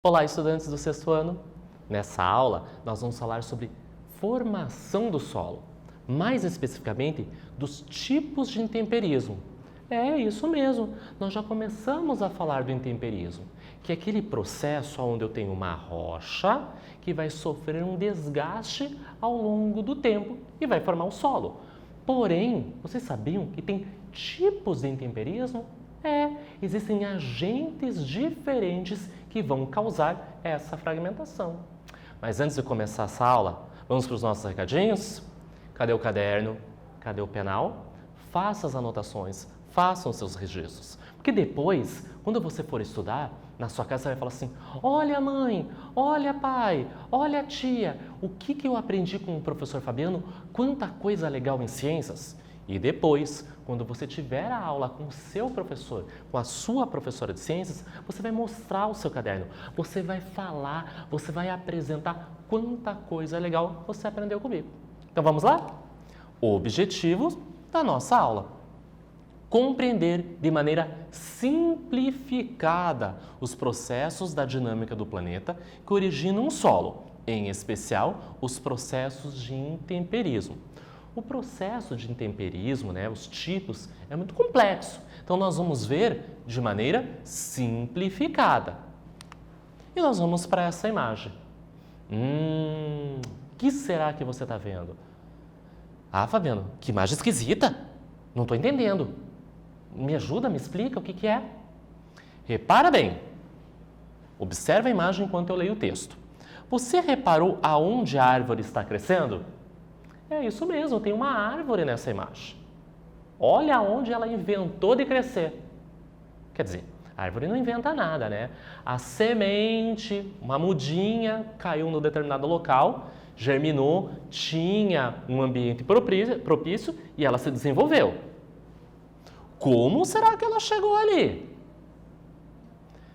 Olá, estudantes do sexto ano! Nessa aula, nós vamos falar sobre formação do solo, mais especificamente dos tipos de intemperismo. É isso mesmo, nós já começamos a falar do intemperismo, que é aquele processo onde eu tenho uma rocha que vai sofrer um desgaste ao longo do tempo e vai formar o solo. Porém, vocês sabiam que tem tipos de intemperismo? Existem agentes diferentes que vão causar essa fragmentação. Mas antes de começar essa aula, vamos para os nossos recadinhos? Cadê o caderno? Cadê o penal? Faça as anotações, façam os seus registros. Porque depois, quando você for estudar, na sua casa você vai falar assim: olha mãe, olha pai, olha tia, o que eu aprendi com o professor Fabiano? Quanta coisa legal em ciências! E depois, quando você tiver a aula com o seu professor, com a sua professora de ciências, você vai mostrar o seu caderno, você vai falar, você vai apresentar quanta coisa legal você aprendeu comigo. Então vamos lá? Objetivo da nossa aula: compreender de maneira simplificada os processos da dinâmica do planeta que originam o solo, em especial os processos de intemperismo. O processo de intemperismo, os tipos, é muito complexo. Então, nós vamos ver de maneira simplificada. E nós vamos para essa imagem. O que será que você está vendo? Ah, Fabiano, que imagem esquisita. Não estou entendendo. Me ajuda, me explica o que é. Repara bem. Observe a imagem enquanto eu leio o texto. Você reparou aonde a árvore está crescendo? É isso mesmo, tem uma árvore nessa imagem. Olha onde ela inventou de crescer. Quer dizer, a árvore não inventa nada, né? A semente, uma mudinha, caiu no determinado local, germinou, tinha um ambiente propício e ela se desenvolveu. Como será que ela chegou ali?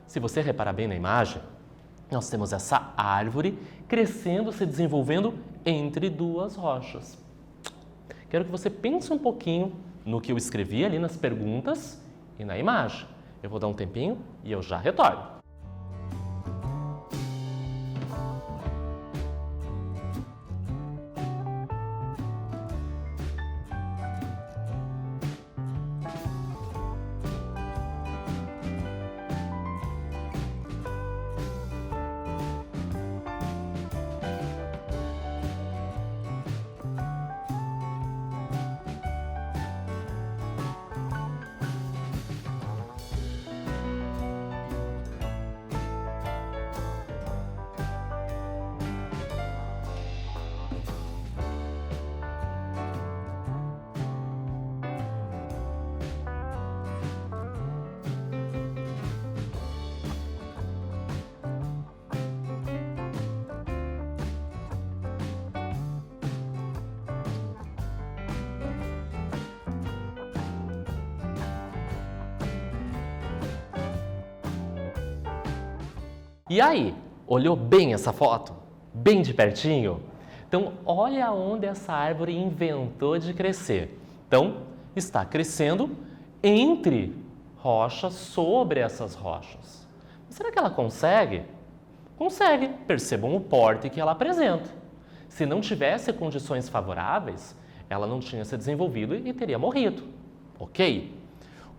Se você reparar bem na imagem, nós temos essa árvore crescendo, se desenvolvendo entre duas rochas. Quero que você pense um pouquinho no que eu escrevi ali nas perguntas e na imagem. Eu vou dar um tempinho e eu já retorno. E aí, olhou bem essa foto? Bem de pertinho? Então, olha onde essa árvore inventou de crescer. Então, está crescendo entre rochas, sobre essas rochas. Será que ela consegue? Consegue. Percebam o porte que ela apresenta. Se não tivesse condições favoráveis, ela não tinha se desenvolvido e teria morrido. Ok?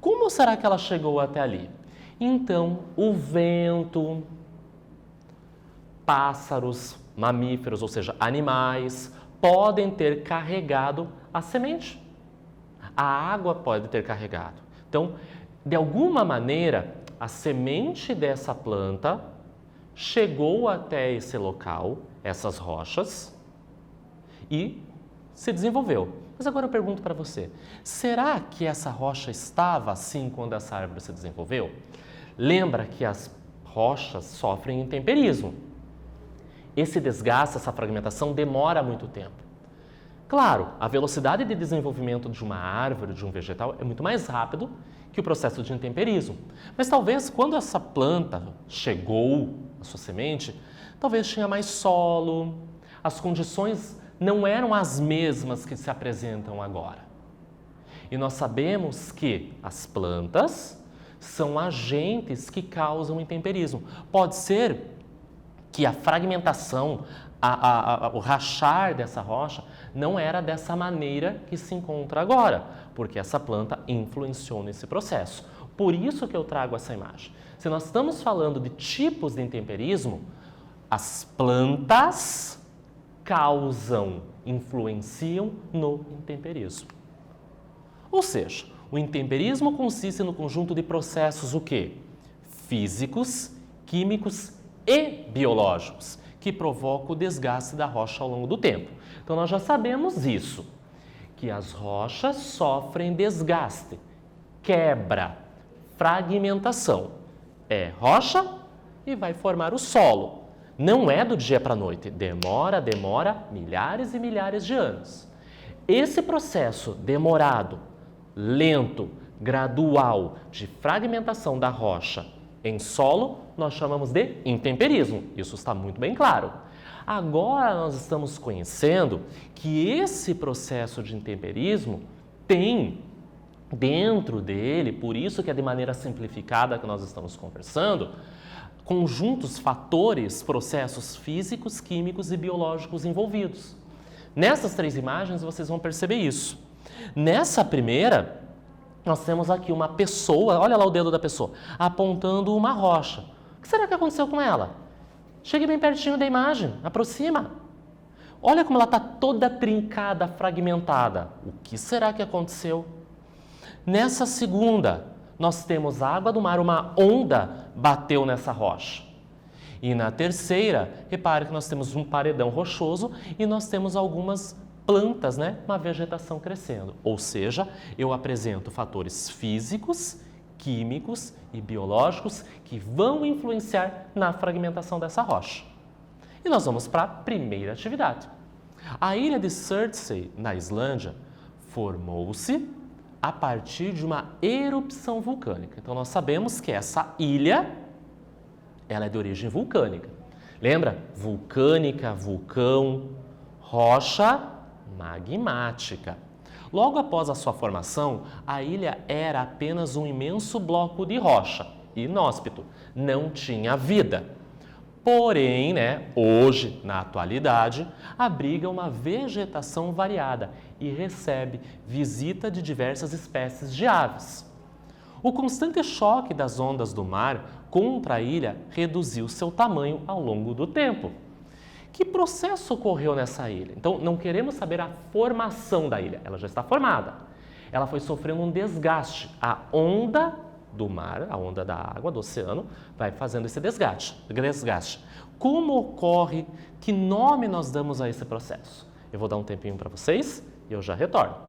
Como será que ela chegou até ali? Então, o vento, pássaros, mamíferos, ou seja, animais, podem ter carregado a semente. A água pode ter carregado. Então, de alguma maneira, a semente dessa planta chegou até esse local, essas rochas, e se desenvolveu. Mas agora eu pergunto para você, será que essa rocha estava assim quando essa árvore se desenvolveu? Lembra que as rochas sofrem intemperismo. Esse desgaste, essa fragmentação demora muito tempo. Claro, a velocidade de desenvolvimento de uma árvore, de um vegetal, é muito mais rápido que o processo de intemperismo. Mas talvez quando essa planta chegou, a sua semente, talvez tinha mais solo, as condições não eram as mesmas que se apresentam agora. E nós sabemos que as plantas são agentes que causam intemperismo. Pode ser que a fragmentação, o rachar dessa rocha não era dessa maneira que se encontra agora, porque essa planta influenciou nesse processo. Por isso que eu trago essa imagem. Se nós estamos falando de tipos de intemperismo, as plantas causam, influenciam no intemperismo. Ou seja, o intemperismo consiste no conjunto de processos o quê? Físicos, químicos e biológicos, que provocam o desgaste da rocha ao longo do tempo. Então, nós já sabemos isso, que as rochas sofrem desgaste, quebra, fragmentação. É rocha e vai formar o solo. Não é do dia para a noite, demora milhares e milhares de anos. Esse processo demorado, lento, gradual de fragmentação da rocha em solo, nós chamamos de intemperismo. Isso está muito bem claro. Agora nós estamos conhecendo que esse processo de intemperismo tem dentro dele, por isso que é de maneira simplificada que nós estamos conversando, conjuntos, fatores, processos físicos, químicos e biológicos envolvidos. Nessas três imagens vocês vão perceber isso. Nessa primeira, nós temos aqui uma pessoa, olha lá o dedo da pessoa, apontando uma rocha. O que será que aconteceu com ela? Chegue bem pertinho da imagem, aproxima. Olha como ela está toda trincada, fragmentada. O que será que aconteceu? Nessa segunda, nós temos a água do mar, uma onda bateu nessa rocha. E na terceira, repare que nós temos um paredão rochoso e nós temos algumas plantas, uma vegetação crescendo. Ou seja, eu apresento fatores físicos, químicos e biológicos que vão influenciar na fragmentação dessa rocha. E nós vamos para a primeira atividade. A ilha de Surtsey, na Islândia, formou-se a partir de uma erupção vulcânica. Então, nós sabemos que essa ilha, ela é de origem vulcânica. Lembra? Vulcânica, vulcão, rocha magmática. Logo após a sua formação, a ilha era apenas um imenso bloco de rocha, inóspito, não tinha vida. Porém, hoje, na atualidade, abriga uma vegetação variada e recebe visita de diversas espécies de aves. O constante choque das ondas do mar contra a ilha reduziu seu tamanho ao longo do tempo. Que processo ocorreu nessa ilha? Então, não queremos saber a formação da ilha, ela já está formada. Ela foi sofrendo um desgaste. A onda do mar, a onda da água, do oceano, vai fazendo esse desgaste. Como ocorre? Que nome nós damos a esse processo? Eu vou dar um tempinho para vocês e eu já retorno.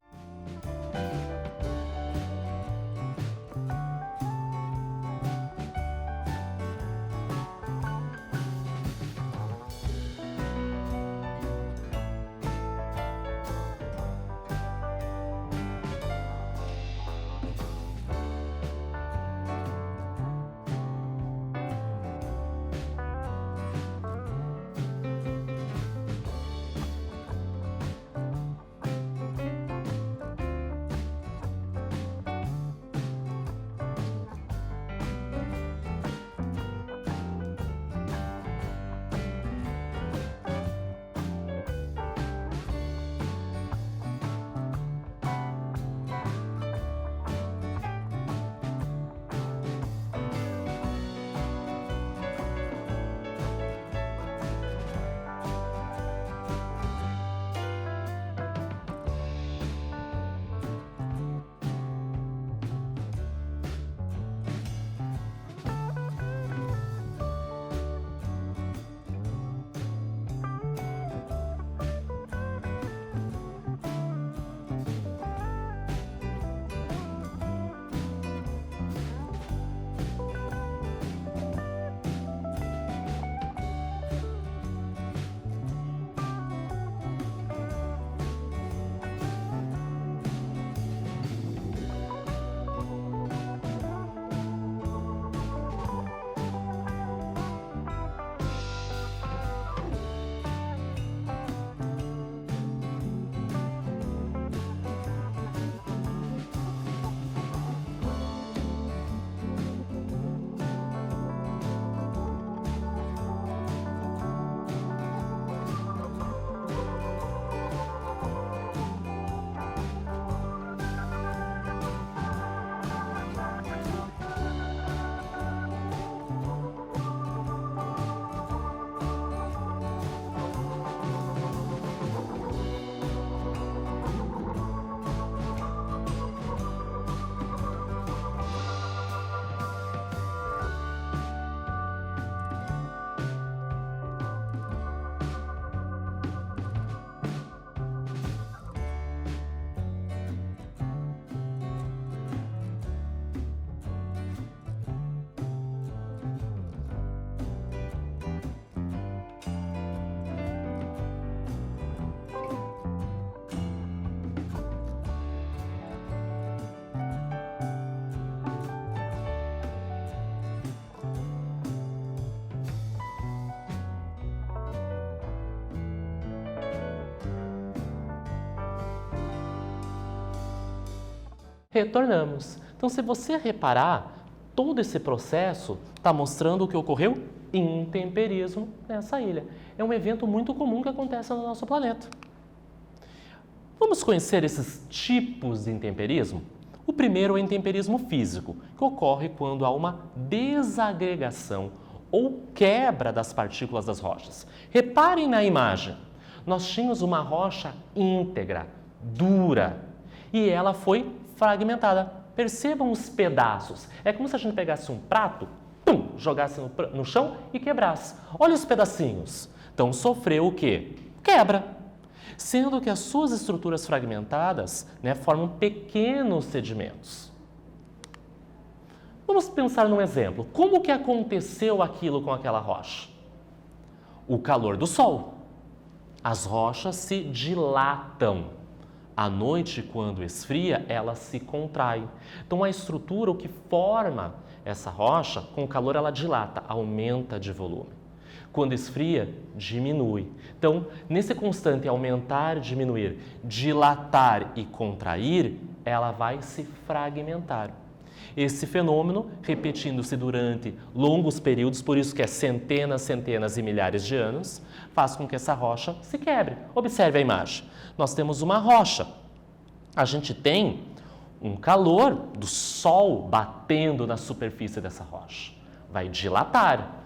retornamos. Então, se você reparar, todo esse processo está mostrando o que ocorreu intemperismo nessa ilha. É um evento muito comum que acontece no nosso planeta. Vamos conhecer esses tipos de intemperismo? O primeiro é o intemperismo físico, que ocorre quando há uma desagregação ou quebra das partículas das rochas. Reparem na imagem. Nós tínhamos uma rocha íntegra, dura, e ela foi fragmentada. Percebam os pedaços. É como se a gente pegasse um prato, jogasse no chão e quebrasse. Olha os pedacinhos. Então, sofreu o quê? Quebra. Sendo que as suas estruturas fragmentadas formam pequenos sedimentos. Vamos pensar num exemplo. Como que aconteceu aquilo com aquela rocha? O calor do sol. As rochas se dilatam. À noite, quando esfria, ela se contrai. Então, a estrutura, o que forma essa rocha, com o calor ela dilata, aumenta de volume. Quando esfria, diminui. Então, nesse constante aumentar, diminuir, dilatar e contrair, ela vai se fragmentar. Esse fenômeno, repetindo-se durante longos períodos, por isso que é centenas, centenas e milhares de anos, faz com que essa rocha se quebre. Observe a imagem. Nós temos uma rocha. A gente tem um calor do sol batendo na superfície dessa rocha. Vai dilatar.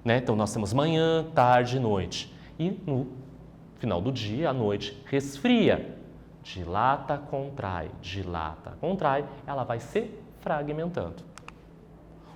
Então, nós temos manhã, tarde e noite. E no final do dia, à noite, resfria. Dilata, contrai, ela vai se fragmentando.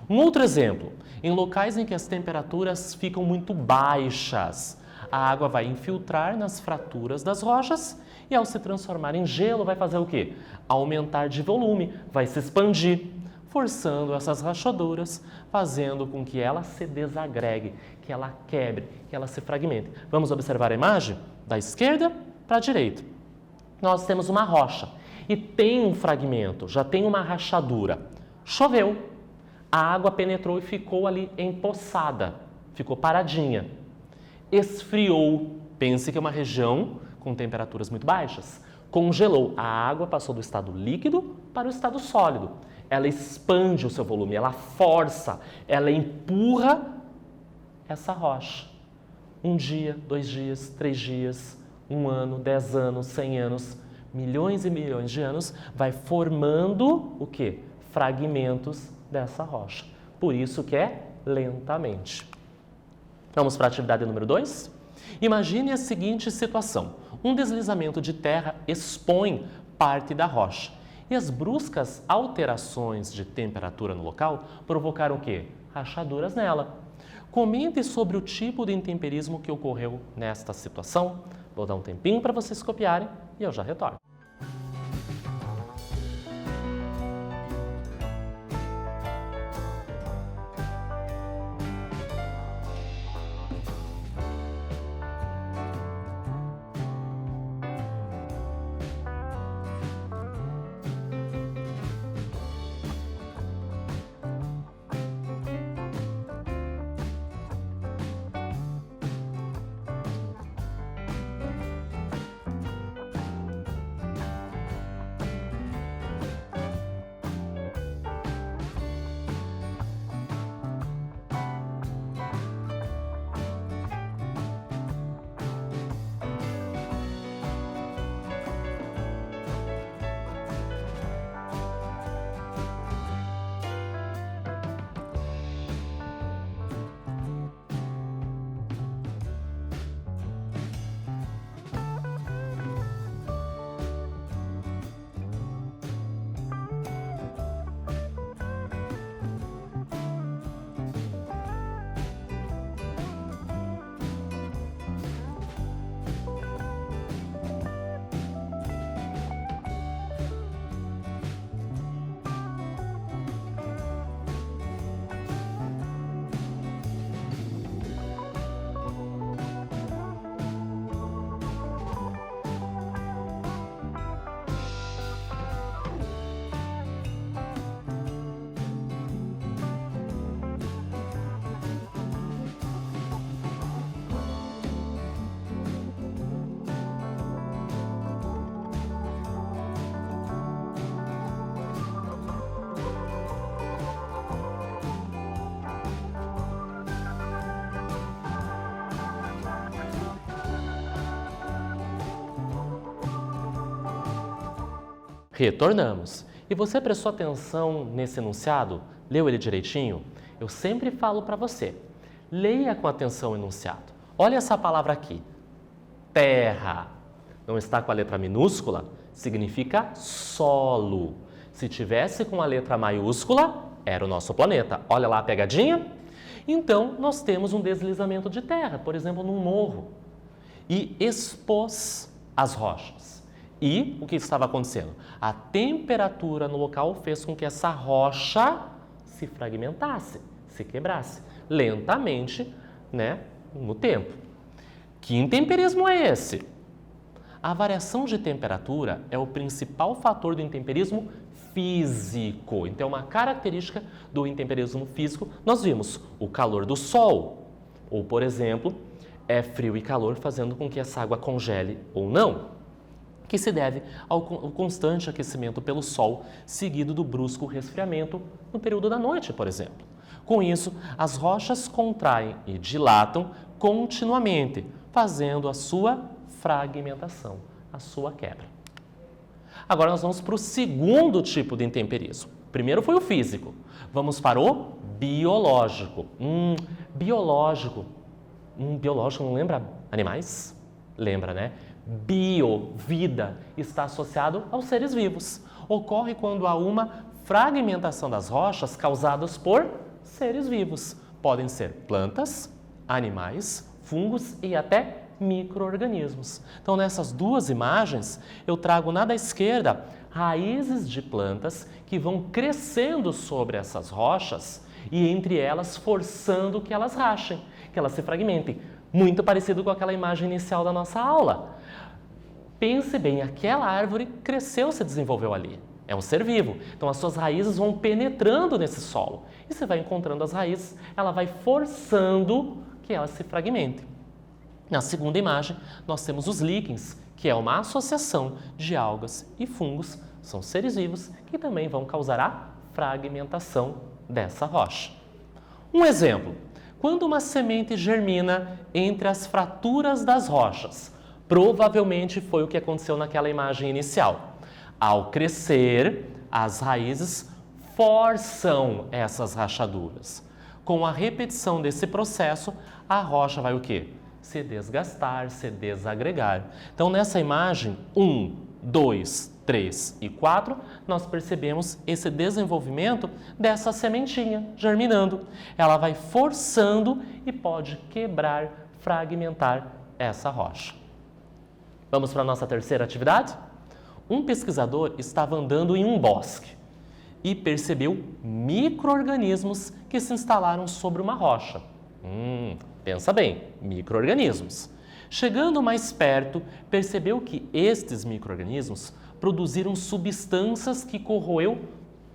Um outro exemplo, em locais em que as temperaturas ficam muito baixas, a água vai infiltrar nas fraturas das rochas e ao se transformar em gelo vai fazer o quê? Aumentar de volume, vai se expandir, forçando essas rachaduras, fazendo com que ela se desagregue, que ela quebre, que ela se fragmente. Vamos observar a imagem? Da esquerda para a direita. Nós temos uma rocha e tem um fragmento, já tem uma rachadura. Choveu, a água penetrou e ficou ali empoçada, ficou paradinha. Esfriou, pense que é uma região com temperaturas muito baixas. Congelou, a água passou do estado líquido para o estado sólido. Ela expande o seu volume, ela força, ela empurra essa rocha. 1 dia, 2 dias, 3 dias, 1 ano, 10 anos, 100 anos, milhões e milhões de anos, vai formando o quê? Fragmentos dessa rocha. Por isso que é lentamente. Vamos para a atividade número 2? Imagine a seguinte situação. Um deslizamento de terra expõe parte da rocha. E as bruscas alterações de temperatura no local provocaram o quê? Rachaduras nela. Comente sobre o tipo de intemperismo que ocorreu nesta situação. Vou dar um tempinho para vocês copiarem e eu já retorno. Retornamos. E você prestou atenção nesse enunciado? Leu ele direitinho? Eu sempre falo para você, leia com atenção o enunciado. Olha essa palavra aqui, terra. Não está com a letra minúscula? Significa solo. Se tivesse com a letra maiúscula, era o nosso planeta. Olha lá a pegadinha. Então, nós temos um deslizamento de terra, por exemplo, num morro, e expôs as rochas. E o que estava acontecendo? A temperatura no local fez com que essa rocha se fragmentasse, se quebrasse, lentamente, né, no tempo. Que intemperismo é esse? A variação de temperatura é o principal fator do intemperismo físico. Então, uma característica do intemperismo físico, nós vimos o calor do sol, ou, por exemplo, é frio e calor fazendo com que essa água congele ou não, que se deve ao constante aquecimento pelo sol, seguido do brusco resfriamento no período da noite, por exemplo. Com isso, as rochas contraem e dilatam continuamente, fazendo a sua fragmentação, a sua quebra. Agora nós vamos para o segundo tipo de intemperismo. Primeiro foi o físico, vamos para o biológico. Biológico não lembra animais? Lembra, né? Bio, vida, está associado aos seres vivos. Ocorre quando há uma fragmentação das rochas causadas por seres vivos. Podem ser plantas, animais, fungos e até micro-organismos. Então, nessas duas imagens, eu trago na da esquerda raízes de plantas que vão crescendo sobre essas rochas e entre elas forçando que elas rachem, que elas se fragmentem. Muito parecido com aquela imagem inicial da nossa aula. Pense bem, aquela árvore cresceu, se desenvolveu ali. É um ser vivo. Então, as suas raízes vão penetrando nesse solo. E você vai encontrando as raízes, ela vai forçando que elas se fragmentem. Na segunda imagem, nós temos os líquens, que é uma associação de algas e fungos, são seres vivos que também vão causar a fragmentação dessa rocha. Um exemplo, quando uma semente germina entre as fraturas das rochas, provavelmente foi o que aconteceu naquela imagem inicial. Ao crescer, as raízes forçam essas rachaduras. Com a repetição desse processo, a rocha vai o quê? Se desgastar, se desagregar. Então, nessa imagem 1, 2, 3 e 4, nós percebemos esse desenvolvimento dessa sementinha germinando. Ela vai forçando e pode quebrar, fragmentar essa rocha. Vamos para a nossa terceira atividade? Um pesquisador estava andando em um bosque e percebeu micro-organismos que se instalaram sobre uma rocha. Pensa bem, micro-organismos. Chegando mais perto, percebeu que estes micro-organismos produziram substâncias que corroeu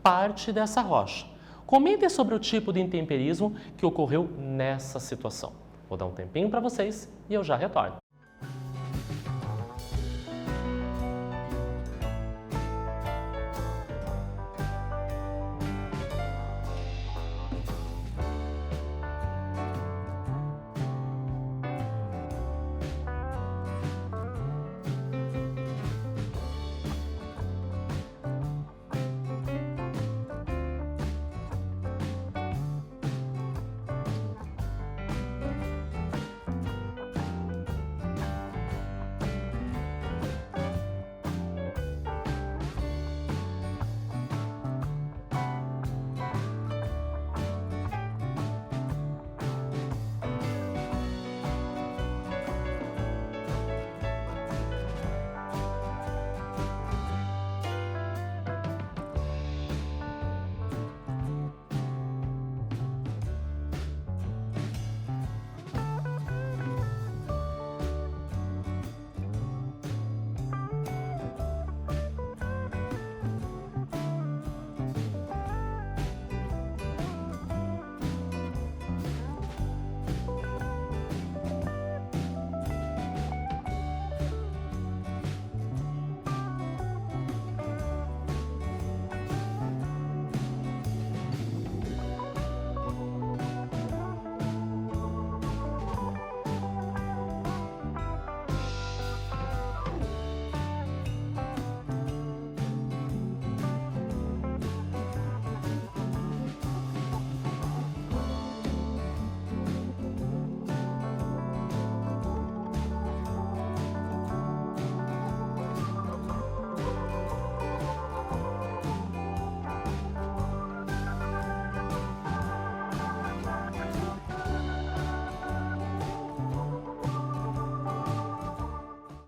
parte dessa rocha. Comentem sobre o tipo de intemperismo que ocorreu nessa situação. Vou dar um tempinho para vocês e eu já retorno.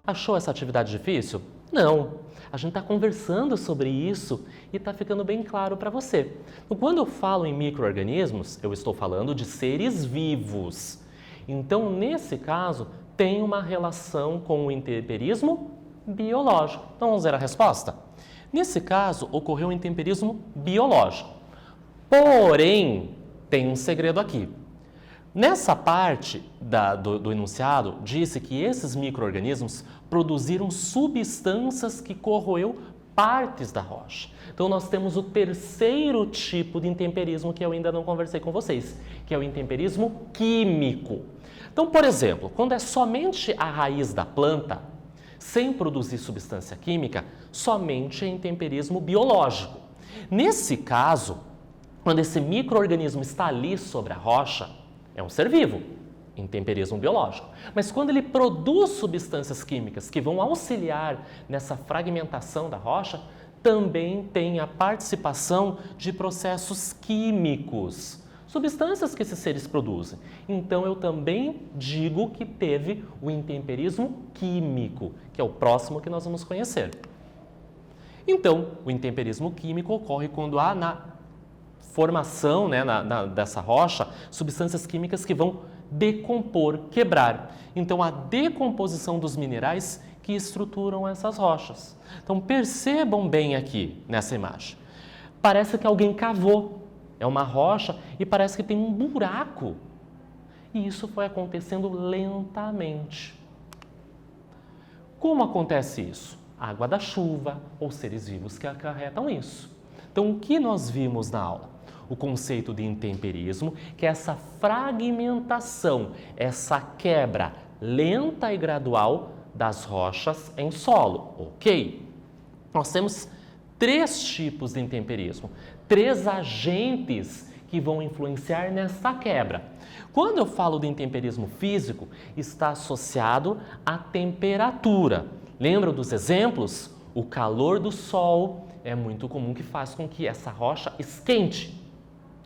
Achou essa atividade difícil? Não. A gente está conversando sobre isso e está ficando bem claro para você. Então, quando eu falo em micro-organismos, eu estou falando de seres vivos. Então, nesse caso, tem uma relação com o intemperismo biológico. Então, vamos ver a resposta? Nesse caso, ocorreu um intemperismo biológico. Porém, tem um segredo aqui. Nessa parte do enunciado, disse que esses micro-organismos produziram substâncias que corroeu partes da rocha. Então, nós temos o terceiro tipo de intemperismo que eu ainda não conversei com vocês, que é o intemperismo químico. Então, por exemplo, quando é somente a raiz da planta, sem produzir substância química, somente é intemperismo biológico. Nesse caso, quando esse micro-organismo está ali sobre a rocha, é um ser vivo, intemperismo biológico. Mas quando ele produz substâncias químicas que vão auxiliar nessa fragmentação da rocha, também tem a participação de processos químicos, substâncias que esses seres produzem. Então, eu também digo que teve o intemperismo químico, que é o próximo que nós vamos conhecer. Então, o intemperismo químico ocorre quando há na formação dessa rocha substâncias químicas que vão decompor, quebrar. Então, a decomposição dos minerais que estruturam essas rochas. Então, percebam bem aqui nessa imagem. Parece que alguém cavou. É uma rocha e parece que tem um buraco. E isso foi acontecendo lentamente. Como acontece isso? Água da chuva ou seres vivos que acarretam isso. Então, o que nós vimos na aula? O conceito de intemperismo, que é essa fragmentação, essa quebra lenta e gradual das rochas em solo, ok? Nós temos 3 tipos de intemperismo, 3 agentes que vão influenciar nessa quebra. Quando eu falo de intemperismo físico, está associado à temperatura. Lembram dos exemplos? O calor do sol é muito comum que faz com que essa rocha esquente,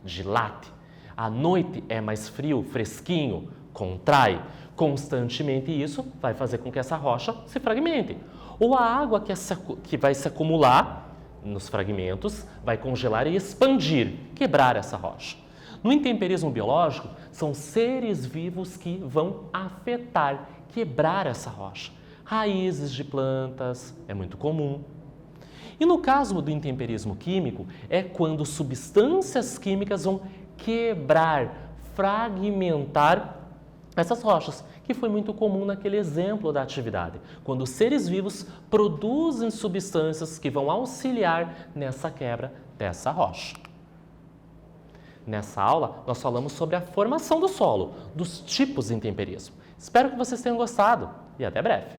dilate. À noite é mais frio, fresquinho, contrai. Constantemente isso vai fazer com que essa rocha se fragmente. Ou a água que vai se acumular nos fragmentos vai congelar e expandir, quebrar essa rocha. No intemperismo biológico, são seres vivos que vão afetar, quebrar essa rocha. Raízes de plantas é muito comum. E no caso do intemperismo químico, é quando substâncias químicas vão quebrar, fragmentar essas rochas, que foi muito comum naquele exemplo da atividade, quando seres vivos produzem substâncias que vão auxiliar nessa quebra dessa rocha. Nessa aula, nós falamos sobre a formação do solo, dos tipos de intemperismo. Espero que vocês tenham gostado e até breve!